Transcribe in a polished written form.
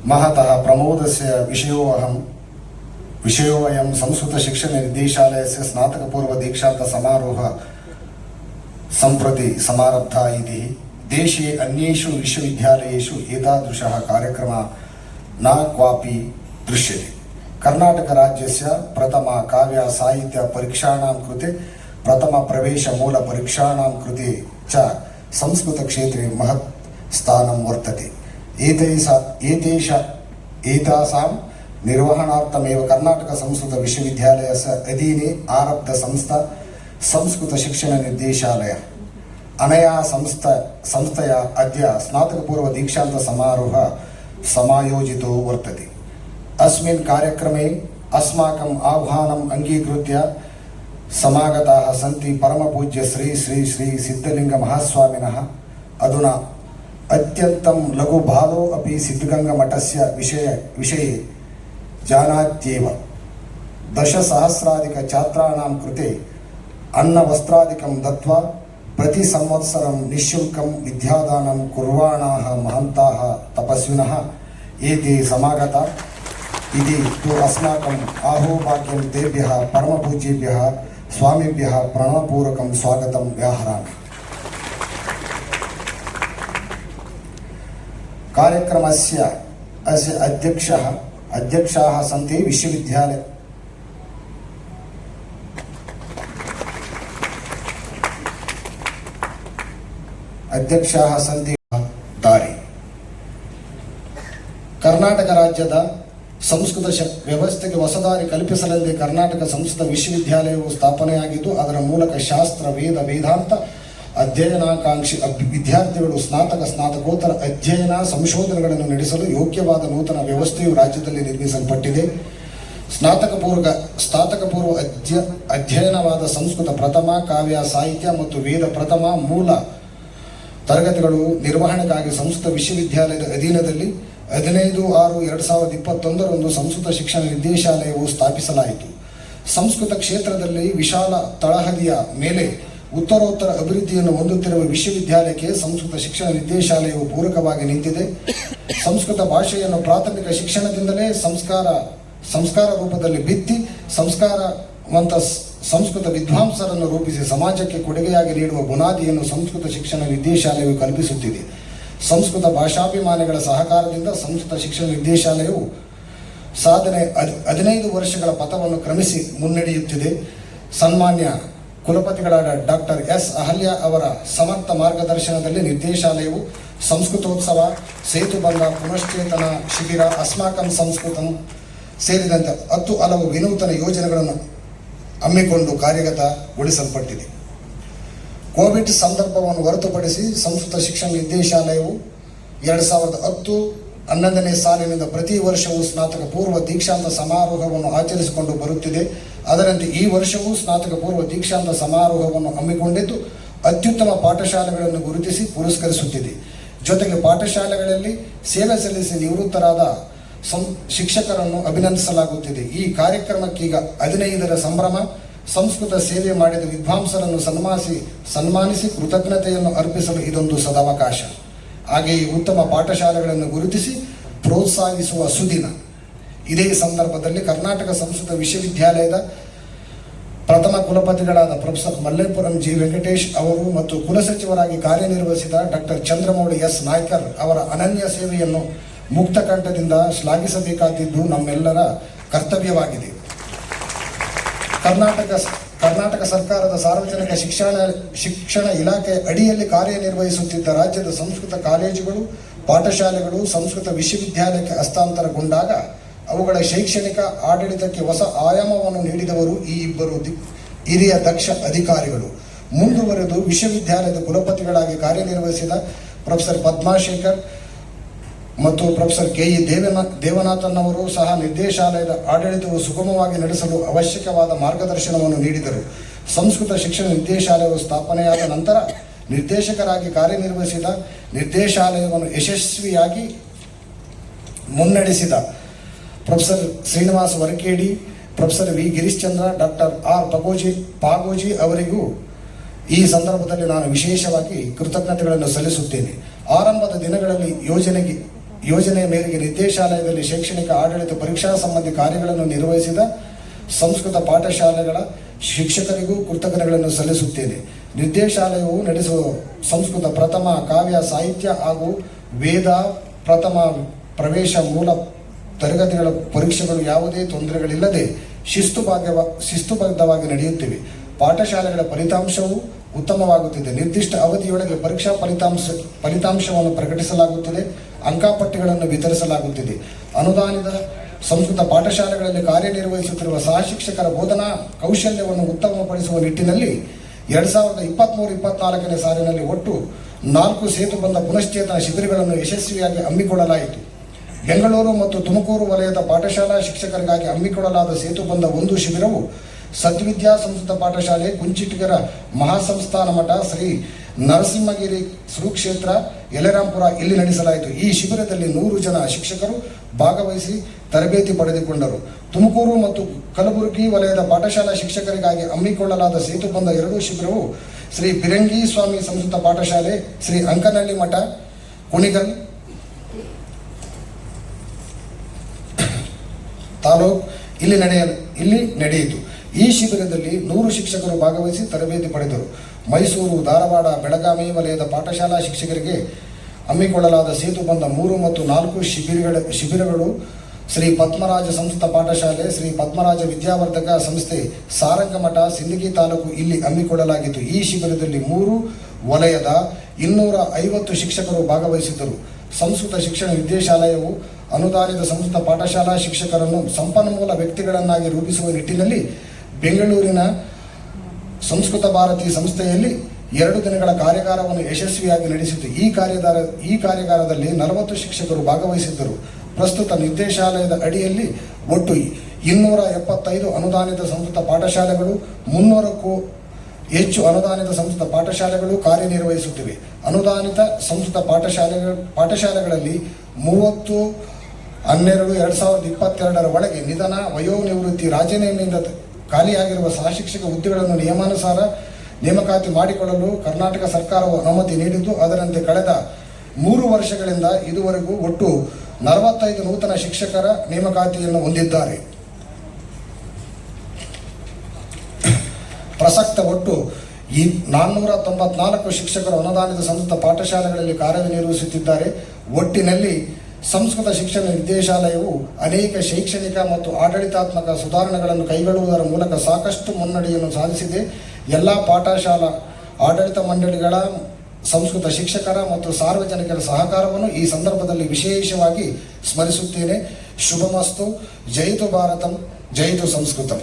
महतः प्रमोदस्य विषयोऽयं संस्कृतशिक्षणनिर्देशालयस्य स्नातकपूर्वदीक्षान्तसमारोहः सम्प्रति समारब्धः इति। देशे अन्येषु विश्वविद्यालयेषु एतादृशः कार्यक्रमः न क्वापि दृश्यते। कर्नाटकराज्यस्य प्रथमा काव्य साहित्य परीक्षाणां कृते प्रथमप्रवेशमूलपरीक्षाणां कृते च संस्कृतक्षेत्रे महत् स्थानं वर्तते। एतासां निर्वहणार्थमेव कर्नाटकसंस्कृतविश्वविद्यालयस्य अधीने आरब्धसंस्था संस्कृतशिक्षणनिर्देशालयः। अनया संस्थया अद्य स्नातकपूर्वदीक्षान्तसमारोहः समायोजितो वर्तते। अस्मिन् कार्यक्रमे अस्माकम् आह्वानम् अङ्गीकृत्य समागताः सन्ति परमपूज्य श्री श्री श्री सिद्धलिङ्गमहास्वामिनः। अधुना अत्यन्तं लघुबालो अपि सिद्धगङ्गामठस्य विषये जानात्येव। 10,000 कृते अन्नवस्त्रादिकं दत्त्वा प्रतिसंवत्सरं निःशुल्कं विद्यादानं कुर्वाणाः महन्ताः तपस्विनः एते समागता इति तु अस्माकम् आहोभाग्यं तेभ्यः परमपूज्येभ्यः स्वामिभ्यः प्रणवपूर्वकं स्वागतं व्याहरामि। कार्यक्रमस्य अस्य अध्यक्षाः सन्ति विश्वविद्यालय अध्यक्षाः सन्ति दारि। ಕರ್ನಾಟಕ ರಾಜ್ಯದ ಸಂಸ್ಕೃತ ವ್ಯವಸ್ಥೆಗೆ ಹೊಸದಾರಿ ಕಲ್ಪಿಸಲೆಂದೇ ಕರ್ನಾಟಕ ಸಂಸ್ಕೃತ ವಿಶ್ವವಿದ್ಯಾಲಯವು ಸ್ಥಾಪನೆಯಾಗಿದ್ದು, ಅದರ ಮೂಲಕ ಶಾಸ್ತ್ರ ವೇದಾಂತ ಅಧ್ಯಯನಾಕಾಂಕ್ಷಿ ವಿದ್ಯಾರ್ಥಿಗಳು ಸ್ನಾತಕೋತ್ತರ ಅಧ್ಯಯನ ಸಂಶೋಧನೆಗಳನ್ನು ನಡೆಸಲು ಯೋಗ್ಯವಾದ ನೂತನ ವ್ಯವಸ್ಥೆಯು ರಾಜ್ಯದಲ್ಲಿ ನಿರ್ಮಿಸಲ್ಪಟ್ಟಿದೆ. ಸ್ನಾತಕಪೂರ್ವ ಅಧ್ಯಯನವಾದ ಸಂಸ್ಕೃತ ಪ್ರಥಮ ಕಾವ್ಯ ಸಾಹಿತ್ಯ ಮತ್ತು ವೇದ ಪ್ರಥಮ ಮೂಲ ತರಗತಿಗಳು ನಿರ್ವಹಣೆಗಾಗಿ ಸಂಸ್ಕೃತ ವಿಶ್ವವಿದ್ಯಾಲಯದ ಅಧೀನದಲ್ಲಿ 15/6/2021 ಸಂಸ್ಕೃತ ಶಿಕ್ಷಣ ನಿರ್ದೇಶಾಲಯವು ಸ್ಥಾಪಿಸಲಾಯಿತು. ಸಂಸ್ಕೃತ ಕ್ಷೇತ್ರದಲ್ಲಿ ವಿಶಾಲ ತಳಹದಿಯ ಮೇಲೆ ಉತ್ತರೋತ್ತರ ಅಭಿವೃದ್ಧಿಯನ್ನು ಹೊಂದುತ್ತಿರುವ ವಿಶ್ವವಿದ್ಯಾಲಯಕ್ಕೆ ಸಂಸ್ಕೃತ ಶಿಕ್ಷಣ ನಿರ್ದೇಶಾಲಯವು ಪೂರಕವಾಗಿ ನಿಂತಿದೆ. ಸಂಸ್ಕೃತ ಭಾಷೆಯನ್ನು ಪ್ರಾಥಮಿಕ ಶಿಕ್ಷಣದಿಂದಲೇ ಸಂಸ್ಕಾರ ರೂಪದಲ್ಲಿ ಬಿತ್ತಿ ಸಂಸ್ಕಾರವಂತ ಸಂಸ್ಕೃತ ವಿದ್ವಾಂಸರನ್ನು ರೂಪಿಸಿ ಸಮಾಜಕ್ಕೆ ಕೊಡುಗೆಯಾಗಿ ನೀಡುವ ಬುನಾದಿಯನ್ನು ಸಂಸ್ಕೃತ ಶಿಕ್ಷಣ ನಿರ್ದೇಶಾಲಯವು ಕಲ್ಪಿಸುತ್ತಿದೆ. ಸಂಸ್ಕೃತ ಭಾಷಾಭಿಮಾನಿಗಳ ಸಹಕಾರದಿಂದ ಸಂಸ್ಕೃತ ಶಿಕ್ಷಣ ನಿರ್ದೇಶಾಲಯವು ಸಾಧನೆ 15 ವರ್ಷಗಳ ಪಥವನ್ನು ಕ್ರಮಿಸಿ ಮುನ್ನಡೆಯುತ್ತಿದೆ. ಸನ್ಮಾನ್ಯ ಕುಲಪತಿಗಳಾದ ಡಾಕ್ಟರ್ ಎಸ್ ಅಹಲ್ಯ ಅವರ ಸಮರ್ಥ ಮಾರ್ಗದರ್ಶನದಲ್ಲಿ ನಿರ್ದೇಶಾಲಯವು ಸಂಸ್ಕೃತೋತ್ಸವ, ಸೇತುಬಂಧ, ಪುನಶ್ಚೇತನ ಶಿಬಿರ, ಅಸ್ಮಾಕಂ ಸಂಸ್ಕೃತಂ ಸೇರಿದಂತೆ 10 ಹಲವು ವಿನೂತನ ಯೋಜನೆಗಳನ್ನು ಹಮ್ಮಿಕೊಂಡು ಕಾರ್ಯಗತಗೊಳಿಸಲ್ಪಟ್ಟಿದೆ. ಕೋವಿಡ್ ಸಂದರ್ಭವನ್ನು ಹೊರತುಪಡಿಸಿ ಸಂಸ್ಕೃತ ಶಿಕ್ಷಣ ನಿರ್ದೇಶಾಲಯವು 2010-11ನೇ ಸಾಲಿನಿಂದ ಪ್ರತಿ ವರ್ಷವೂ ಸ್ನಾತಕ ಪೂರ್ವ ದೀಕ್ಷಾಂತ ಸಮಾರೋಹವನ್ನು ಆಚರಿಸಿಕೊಂಡು ಬರುತ್ತಿದೆ. ಅದರಂತೆ ಈ ವರ್ಷವೂ ಸ್ನಾತಕ ಪೂರ್ವ ದೀಕ್ಷಾಂತ ಸಮಾರೋಹವನ್ನು ಹಮ್ಮಿಕೊಂಡಿದ್ದು ಅತ್ಯುತ್ತಮ ಪಾಠಶಾಲೆಗಳನ್ನು ಗುರುತಿಸಿ ಪುರಸ್ಕರಿಸುತ್ತಿದೆ. ಜೊತೆಗೆ ಪಾಠಶಾಲೆಗಳಲ್ಲಿ ಸೇವೆ ಸಲ್ಲಿಸಿ ನಿವೃತ್ತರಾದ ಶಿಕ್ಷಕರನ್ನು ಅಭಿನಂದಿಸಲಾಗುತ್ತಿದೆ. ಈ ಕಾರ್ಯಕ್ರಮಕ್ಕೀಗ 15ರ ಸಂಭ್ರಮ. ಸಂಸ್ಕೃತ ಸೇವೆ ಮಾಡಿದ ವಿದ್ವಾಂಸರನ್ನು ಸನ್ಮಾನಿಸಿ ಕೃತಜ್ಞತೆಯನ್ನು ಅರ್ಪಿಸಲು ಇದೊಂದು ಸದಾವಕಾಶ. ಹಾಗೆಯೇ ಉತ್ತಮ ಪಾಠಶಾಲೆಗಳನ್ನು ಗುರುತಿಸಿ ಪ್ರೋತ್ಸಾಹಿಸುವ ಸುದಿನ. ಇದೇ ಸಂದರ್ಭದಲ್ಲಿ ಕರ್ನಾಟಕ ಸಂಸ್ಕೃತ ವಿಶ್ವವಿದ್ಯಾಲಯದ ಪ್ರಥಮ ಕುಲಪತಿಗಳಾದ ಪ್ರೊಫೆಸರ್ ಮಲ್ಲೇಪುರಂ ಜಿ ವೆಂಕಟೇಶ್ ಅವರು ಮತ್ತು ಕುಲಸಚಿವರಾಗಿ ಕಾರ್ಯನಿರ್ವಹಿಸಿದ ಡಾಕ್ಟರ್ ಚಂದ್ರಮೌಳಿ ಎಸ್ ನಾಯ್ಕರ್ ಅವರ ಅನನ್ಯ ಸೇವೆಯನ್ನು ಮುಕ್ತ ಕಂಠದಿಂದ ಶ್ಲಾಘಿಸಬೇಕಾಗಿದ್ದು ನಮ್ಮೆಲ್ಲರ ಕರ್ತವ್ಯವಾಗಿದೆ. ಕರ್ನಾಟಕ ಸರ್ಕಾರದ ಸಾರ್ವಜನಿಕ ಶಿಕ್ಷಣ ಇಲಾಖೆ ಅಡಿಯಲ್ಲಿ ಕಾರ್ಯನಿರ್ವಹಿಸುತ್ತಿದ್ದ ರಾಜ್ಯದ ಸಂಸ್ಕೃತ ಕಾಲೇಜುಗಳು, ಪಾಠಶಾಲೆಗಳು ಸಂಸ್ಕೃತ ವಿಶ್ವವಿದ್ಯಾಲಯಕ್ಕೆ ಹಸ್ತಾಂತರಗೊಂಡಾಗ ಅವುಗಳ ಶೈಕ್ಷಣಿಕ ಆಡಳಿತಕ್ಕೆ ಹೊಸ ಆಯಾಮವನ್ನು ನೀಡಿದವರು ಈ ಇಬ್ಬರು ಹಿರಿಯ ದಕ್ಷ ಅಧಿಕಾರಿಗಳು. ಮುಂದುವರೆದು ವಿಶ್ವವಿದ್ಯಾಲಯದ ಕುಲಪತಿಗಳಾಗಿ ಕಾರ್ಯನಿರ್ವಹಿಸಿದ ಪ್ರೊಫೆಸರ್ ಪದ್ಮಾಶೇಖರ್ ಮತ್ತು ಪ್ರೊಫೆಸರ್ ಕೆ.ಇ. ದೇವನಾಥನ್ ಅವರು ಸಹ ನಿರ್ದೇಶಾಲಯದ ಆಡಳಿತವು ಸುಗಮವಾಗಿ ನಡೆಸಲು ಅವಶ್ಯಕವಾದ ಮಾರ್ಗದರ್ಶನವನ್ನು ನೀಡಿದರು. ಸಂಸ್ಕೃತ ಶಿಕ್ಷಣ ನಿರ್ದೇಶಾಲಯವು ಸ್ಥಾಪನೆಯಾದ ನಂತರ ನಿರ್ದೇಶಕರಾಗಿ ಕಾರ್ಯನಿರ್ವಹಿಸಿದ ನಿರ್ದೇಶಾಲಯವನ್ನು ಯಶಸ್ವಿಯಾಗಿ ಮುನ್ನಡೆಸಿದ professor Srinivasa Varakedi, professor V Girishchandra, doctor R Pagoji ಅವರಿಗೂ ಈ ಸಂದರ್ಭದಲ್ಲಿ ನಾನು ವಿಶೇಷವಾಗಿ ಕೃತಜ್ಞತೆಗಳನ್ನು ಸಲ್ಲಿಸುತ್ತೇನೆ. ಆರಂಭದ ದಿನಗಳಲ್ಲಿ ಯೋಜನೆಯ ಮೇರೆಗೆ ನಿರ್ದೇಶಾಲಯದಲ್ಲಿ ಶೈಕ್ಷಣಿಕ ಆಡಳಿತ ಪರೀಕ್ಷಾ ಸಂಬಂಧಿ ಕಾರ್ಯಗಳನ್ನು ನಿರ್ವಹಿಸಿದ ಸಂಸ್ಕೃತ ಪಾಠಶಾಲೆಗಳ ಶಿಕ್ಷಕರಿಗೂ ಕೃತಜ್ಞತೆಗಳನ್ನು ಸಲ್ಲಿಸುತ್ತೇನೆ. ನಿರ್ದೇಶಾಲಯವು ನಡೆಸುವ ಸಂಸ್ಕೃತ ಪ್ರಥಮ ಕಾವ್ಯ ಸಾಹಿತ್ಯ ಹಾಗೂ ವೇದ ಪ್ರಥಮ ಪ್ರವೇಶ ಮೂಲ ತರಗತಿಗಳ ಪರೀಕ್ಷೆಗಳು ಯಾವುದೇ ತೊಂದರೆಗಳಿಲ್ಲದೆ ಶಿಸ್ತುಬದ್ಧವಾಗಿ ನಡೆಯುತ್ತಿವೆ. ಪಾಠಶಾಲೆಗಳ ಫಲಿತಾಂಶವು ಉತ್ತಮವಾಗುತ್ತಿದೆ. ನಿರ್ದಿಷ್ಟ ಅವಧಿಯೊಳಗೆ ಪರೀಕ್ಷಾ ಫಲಿತಾಂಶವನ್ನು ಪ್ರಕಟಿಸಲಾಗುತ್ತಿದೆ. ಅಂಕಪಟ್ಟಿಗಳನ್ನು ವಿತರಿಸಲಾಗುತ್ತಿದೆ. ಅನುದಾನಿತ ಸಂಸ್ಕೃತ ಪಾಠಶಾಲೆಗಳಲ್ಲಿ ಕಾರ್ಯನಿರ್ವಹಿಸುತ್ತಿರುವ ಸಹ ಶಿಕ್ಷಕರ ಬೋಧನಾ ಕೌಶಲ್ಯವನ್ನು ಉತ್ತಮಪಡಿಸುವ ನಿಟ್ಟಿನಲ್ಲಿ 2023-24ನೇ ಸಾಲಿನಲ್ಲಿ ಒಟ್ಟು 4 ಸೇತುಬಂಧ ಪುನಶ್ಚೇತನ ಶಿಬಿರಗಳನ್ನು ಯಶಸ್ವಿಯಾಗಿ ಹಮ್ಮಿಕೊಳ್ಳಲಾಯಿತು. ಬೆಂಗಳೂರು ಮತ್ತು ತುಮಕೂರು ವಲಯದ ಪಾಠಶಾಲಾ ಶಿಕ್ಷಕರಿಗಾಗಿ ಹಮ್ಮಿಕೊಳ್ಳಲಾದ ಸೇತುಬಂಧ 1 ಶಿಬಿರವು ಸದ್ವಿದ್ಯಾ ಸಂಸ್ಕೃತ ಪಾಠಶಾಲೆ, ಕುಂಚಿಟಿಗರ ಮಹಾಸಂಸ್ಥಾನ ಮಠ, ಶ್ರೀ ನರಸಿಂಹಗಿರಿ ಸುಕ್ಷೇತ್ರ, ಯಲೆರಾಂಪುರ ಇಲ್ಲಿ ನಡೆಸಲಾಯಿತು. ಈ ಶಿಬಿರದಲ್ಲಿ 100 ಜನ ಶಿಕ್ಷಕರು ಭಾಗವಹಿಸಿ ತರಬೇತಿ ಪಡೆದುಕೊಂಡರು. ತುಮಕೂರು ಮತ್ತು ಕಲಬುರಗಿ ವಲಯದ ಪಾಠಶಾಲಾ ಶಿಕ್ಷಕರಿಗಾಗಿ ಹಮ್ಮಿಕೊಳ್ಳಲಾದ ಸೇತುಬಂಧ 2 ಶಿಬಿರವು ಶ್ರೀ ಪಿರಂಗಿ ಸ್ವಾಮಿ ಸಂಸ್ಕೃತ ಪಾಠಶಾಲೆ, ಶ್ರೀ ಅಂಕನಹಳ್ಳಿ ಮಠ, ಕುಣಿಗಲ್ ತಾಲೂಕು ಇಲ್ಲಿ ನಡೆಯಿತು. ಈ ಶಿಬಿರದಲ್ಲಿ 100 ಶಿಕ್ಷಕರು ಭಾಗವಹಿಸಿ ತರಬೇತಿ ಪಡೆದರು. ಮೈಸೂರು, ಧಾರವಾಡ, ಬೆಳಗಾವಿ ವಲಯದ ಪಾಠಶಾಲಾ ಶಿಕ್ಷಕರಿಗೆ ಹಮ್ಮಿಕೊಳ್ಳಲಾದ ಸೇತುಬಂಧ 3 ಮತ್ತು 4 ಶಿಬಿರಗಳು ಶ್ರೀ ಪದ್ಮರಾಜ ಸಂಸ್ಕೃತ ಪಾಠಶಾಲೆ, ಶ್ರೀ ಪದ್ಮರಾಜ ವಿದ್ಯಾವರ್ಧಕ ಸಂಸ್ಥೆ, ಸಾರಂಗಮಠ, ಸಿಂದಗಿ ತಾಲೂಕು ಇಲ್ಲಿ ಹಮ್ಮಿಕೊಳ್ಳಲಾಗಿತ್ತು. ಈ ಶಿಬಿರದಲ್ಲಿ 3 ವಲಯದ 250 ಶಿಕ್ಷಕರು ಭಾಗವಹಿಸಿದ್ದರು. ಸಂಸ್ಕೃತ ಶಿಕ್ಷಣ ನಿರ್ದೇಶಾಲಯವು ಅನುದಾನಿತ ಸಂಸ್ಕೃತ ಪಾಠಶಾಲಾ ಶಿಕ್ಷಕರನ್ನು ಸಂಪನ್ಮೂಲ ವ್ಯಕ್ತಿಗಳನ್ನಾಗಿ ರೂಪಿಸುವ ನಿಟ್ಟಿನಲ್ಲಿ ಬೆಂಗಳೂರಿನ ಸಂಸ್ಕೃತ ಭಾರತಿ ಸಂಸ್ಥೆಯಲ್ಲಿ 2 ದಿನಗಳ ಕಾರ್ಯಾಗಾರವನ್ನು ಯಶಸ್ವಿಯಾಗಿ ನಡೆಸಿತು. ಈ ಕಾರ್ಯಾಗಾರದಲ್ಲಿ 40 ಶಿಕ್ಷಕರು ಭಾಗವಹಿಸಿದ್ದರು. ಪ್ರಸ್ತುತ ನಿರ್ದೇಶಾಲಯದ ಅಡಿಯಲ್ಲಿ ಒಟ್ಟು 275 ಅನುದಾನಿತ ಸಂಸ್ಕೃತ ಪಾಠಶಾಲೆಗಳು, 300ಕ್ಕೂ ಹೆಚ್ಚು ಅನುದಾನಿತ ಸಂಸ್ಕೃತ ಪಾಠಶಾಲೆಗಳು ಕಾರ್ಯನಿರ್ವಹಿಸುತ್ತಿವೆ. ಅನುದಾನಿತ ಸಂಸ್ಕೃತ ಪಾಠಶಾಲೆಗಳಲ್ಲಿ 30/12/2022 ಒಳಗೆ ನಿಧನ, ವಯೋನಿವೃತ್ತಿ, ರಾಜೀನಾಮೆಯಿಂದ ಖಾಲಿಯಾಗಿರುವ ಸಹಶಿಕ್ಷಕ ಹುದ್ದೆಗಳನ್ನು ನಿಯಮಾನುಸಾರ ನೇಮಕಾತಿ ಮಾಡಿಕೊಳ್ಳಲು ಕರ್ನಾಟಕ ಸರ್ಕಾರವು ಅನುಮತಿ ನೀಡಿದ್ದು, ಅದರಂತೆ ಕಳೆದ 3 ವರ್ಷಗಳಿಂದ ಇದುವರೆಗೂ ಒಟ್ಟು 45 ನೂತನ ಶಿಕ್ಷಕರ ನೇಮಕಾತಿಯನ್ನು ಹೊಂದಿದ್ದಾರೆ. ಪ್ರಸಕ್ತ ಒಟ್ಟು 494 ಶಿಕ್ಷಕರು ಅನುದಾನಿತ ಸಂಸ್ಕೃತ ಪಾಠಶಾಲೆಗಳಲ್ಲಿ ಕಾರ್ಯನಿರ್ವಹಿಸುತ್ತಿದ್ದಾರೆ. ಒಟ್ಟಿನಲ್ಲಿ ಸಂಸ್ಕೃತ ಶಿಕ್ಷಣ ನಿರ್ದೇಶಾಲಯವು ಅನೇಕ ಶೈಕ್ಷಣಿಕ ಮತ್ತು ಆಡಳಿತಾತ್ಮಕ ಸುಧಾರಣೆಗಳನ್ನು ಕೈಗೊಳ್ಳುವುದರ ಮೂಲಕ ಸಾಕಷ್ಟು ಮುನ್ನಡೆಯನ್ನು ಸಾಧಿಸಿದೆ. ಎಲ್ಲ ಪಾಠಶಾಲಾ ಆಡಳಿತ ಮಂಡಳಿಗಳ, ಸಂಸ್ಕೃತ ಶಿಕ್ಷಕರ ಮತ್ತು ಸಾರ್ವಜನಿಕರ ಸಹಕಾರವನ್ನು ಈ ಸಂದರ್ಭದಲ್ಲಿ ವಿಶೇಷವಾಗಿ ಸ್ಮರಿಸುತ್ತೇನೆ. ಶುಭಮಸ್ತು. ಜಯಿತು ಭಾರತಂ, ಜಯಿತು ಸಂಸ್ಕೃತಂ.